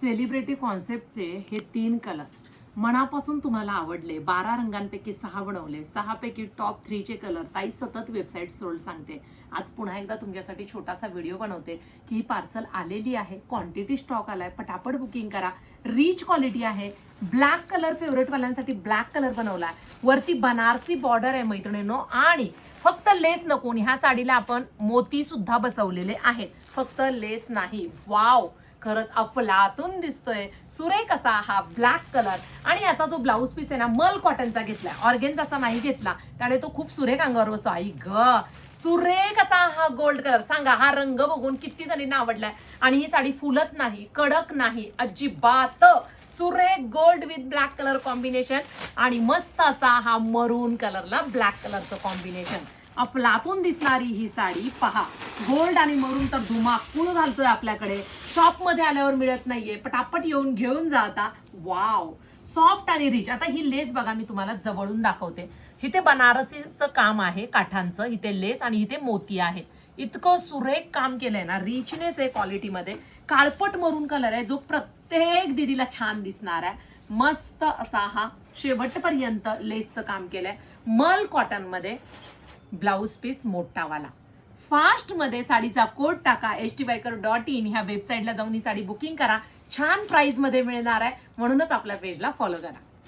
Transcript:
Celebrity कॉन्सेप्टचे हे 3 colour मनापासून तुम्हाला आवडले. 12 रंगांपैकी 6 बनवले. 6 पैकी टॉप 3 चे कलर ताई सतत वेबसाईट सोल्ड सांगते. आज पुन्हा एकदा तुमच्यासाठी छोटासा व्हिडिओ बनवते की ही पार्सल आलेली आहे, क्वांटिटी स्टॉक आलाय, पटापट बुकिंग करा. रिच क्वालिटी आहे. ब्लॅक कलर फेवरेट वाल्यांसाठी ब्लॅक कलर बनवलाय. वरती बनारसी बॉर्डर आहे मैत्रिणींनो, आणि फक्त लेस नको. ह्या साडीला आपण मोती सुद्धा बसवलेले आहेत, फक्त लेस नाही. वाव, खरंच अफलातून दिसतोय. सुरेख असा हा ब्लॅक कलर. आणि याचा जो ब्लाऊज पीस आहे ना, मल कॉटनचा घेतलाय, ऑर्गेन्झाचा नाही घेतला, त्याने तो खूप सुरेख अंगावर बसतो. आई ग, सुरेख असा हा गोल्ड कलर. सांगा, हा रंग बघून किती जणींना आवडलाय. आणि ही साडी फुलत नाही, कडक नाही अजिबात. सुरेख gold with black colour combination, आणि मस्त असा हा मरून कलरला ब्लॅक कलरचं कॉम्बिनेशन. अफलातून दिसणारी ही साडी पहा. गोल्ड आणि मरून तर धुमाकूळ घालतोय आपल्याकडे. शॉप मध्ये आल्यावर मिळत नाहीये, पटापट येऊन घेऊन जा आता. वाव, सॉफ्ट आणि रिच. आता ही लेस बघा, मी तुम्हाला जवळून दाखवते. इथे बनारसीचं काम आहे काठांचं, इथे लेस आणि इथे मोती आहे. इतकं सुरेख काम केलंय ना, रिचनेस आहे क्वालिटीमध्ये. काळपट मरून कलर आहे जो प्रत्येक दीदीला छान दिसणार आहे. मस्त असा हा शेवटपर्यंत लेसचं काम केलंय. मल कॉटन मध्ये ब्लाऊज पीस मोठावाला. फास्ट मध्ये साडीचा कोड टाका, htbiker.in ह्या वेबसाईटला जाऊन ही साडी बुकिंग करा. छान प्राइस मध्ये मिळणार आहे, म्हणूनच आपल्या पेजला फॉलो करा.